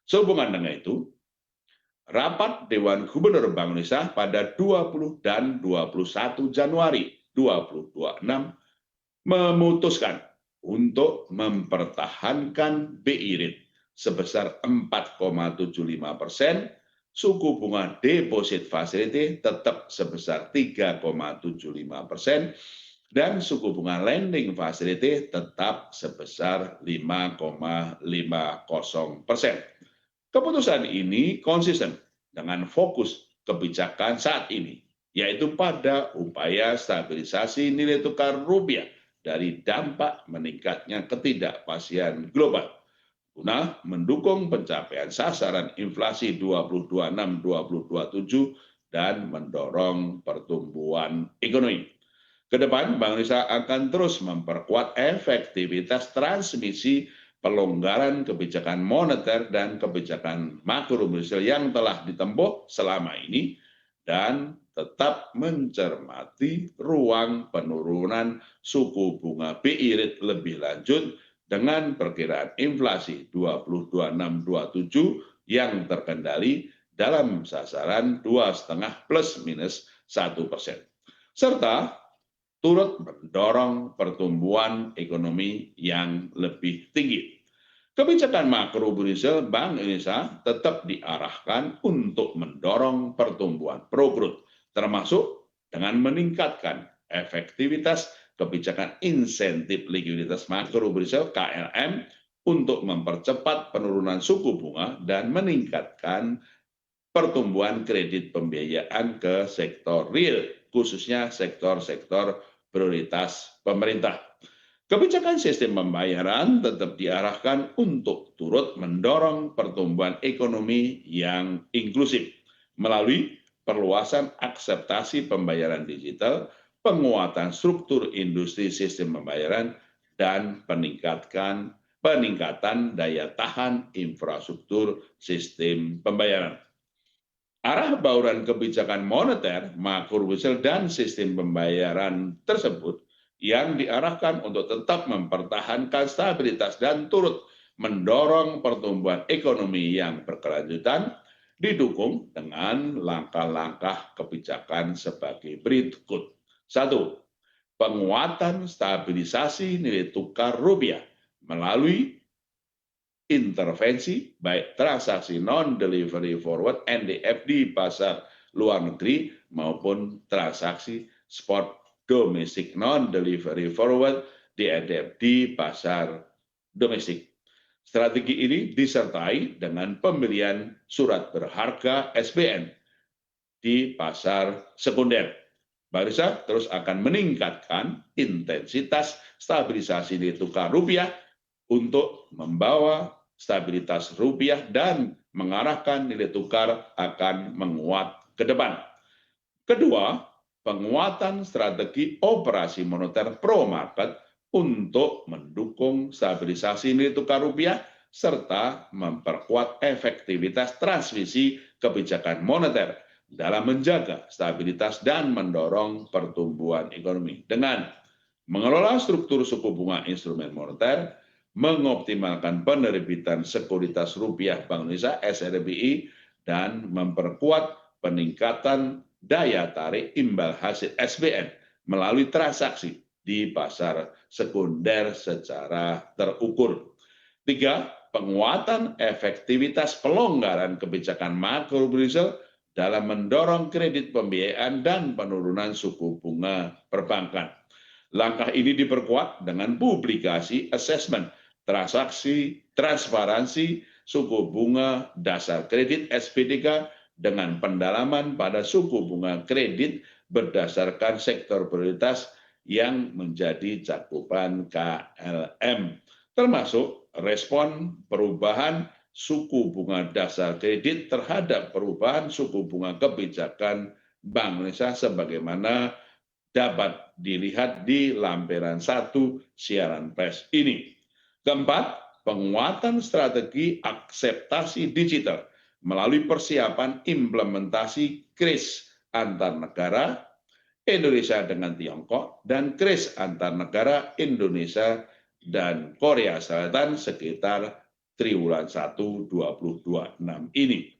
Sehubungan dengan itu, rapat Dewan Gubernur Bank Indonesia pada 20 dan 21 Januari 2026 memutuskan untuk mempertahankan BI rate sebesar 4,75%, suku bunga deposit facility tetap sebesar 3,75%, dan suku bunga lending facility tetap sebesar 5,50%. Keputusan ini konsisten dengan fokus kebijakan saat ini, yaitu pada upaya stabilisasi nilai tukar rupiah dari dampak meningkatnya ketidakpastian global, guna mendukung pencapaian sasaran inflasi 2026-2027 dan mendorong pertumbuhan ekonomi. Kedepan, Bank Indonesia akan terus memperkuat efektivitas transmisi pelonggaran kebijakan moneter dan kebijakan makrobudensial yang telah ditempuh selama ini dan tetap mencermati ruang penurunan suku bunga BI rate lebih lanjut dengan perkiraan inflasi 2026-27 yang terkendali dalam sasaran 2,5 plus minus 1%, serta turut mendorong pertumbuhan ekonomi yang lebih tinggi. Kebijakan makrobudensial Bank Indonesia tetap diarahkan untuk mendorong pertumbuhan pro-growth, termasuk dengan meningkatkan efektivitas kebijakan insentif likuiditas makrobudensial KLM untuk mempercepat penurunan suku bunga dan meningkatkan pertumbuhan kredit pembiayaan ke sektor real, khususnya sektor-sektor prioritas pemerintah. Kebijakan sistem pembayaran tetap diarahkan untuk turut mendorong pertumbuhan ekonomi yang inklusif melalui perluasan akseptasi pembayaran digital, penguatan struktur industri sistem pembayaran, dan peningkatan daya tahan infrastruktur sistem pembayaran. Arah bauran kebijakan moneter, makrobudensial, dan sistem pembayaran tersebut yang diarahkan untuk tetap mempertahankan stabilitas dan turut mendorong pertumbuhan ekonomi yang berkelanjutan, didukung dengan langkah-langkah kebijakan sebagai berikut. 1. Penguatan stabilisasi nilai tukar rupiah melalui intervensi baik transaksi non-delivery forward NDF di pasar luar negeri maupun transaksi spot domestik non-delivery forward DNDF di pasar domestik. Strategi ini disertai dengan pembelian surat berharga SBN di pasar sekunder. Bank Indonesia terus akan meningkatkan intensitas stabilisasi nilai tukar rupiah untuk membawa stabilitas rupiah dan mengarahkan nilai tukar akan menguat ke depan. Kedua, penguatan strategi operasi moneter pro market untuk mendukung stabilisasi nilai tukar rupiah serta memperkuat efektivitas transmisi kebijakan moneter dalam menjaga stabilitas dan mendorong pertumbuhan ekonomi dengan mengelola struktur suku bunga instrumen moneter, mengoptimalkan penerbitan sekuritas rupiah Bank Indonesia SRBI, dan memperkuat peningkatan daya tarik imbal hasil SBN melalui transaksi di pasar sekunder secara terukur. 3. Penguatan efektivitas pelonggaran kebijakan makrobudensial dalam mendorong kredit pembiayaan dan penurunan suku bunga perbankan. Langkah ini diperkuat dengan publikasi asesmen transaksi transparansi suku bunga dasar kredit SPDK dengan pendalaman pada suku bunga kredit berdasarkan sektor prioritas yang menjadi cakupan KLM, termasuk respon perubahan suku bunga dasar kredit terhadap perubahan suku bunga kebijakan Bank Indonesia sebagaimana dapat dilihat di lampiran 1 siaran pers ini. Keempat, penguatan strategi akseptasi digital melalui persiapan implementasi KRIS antar negara Indonesia dengan Tiongkok dan KRIS antar negara Indonesia dan Korea Selatan sekitar triwulan 1 2026 ini.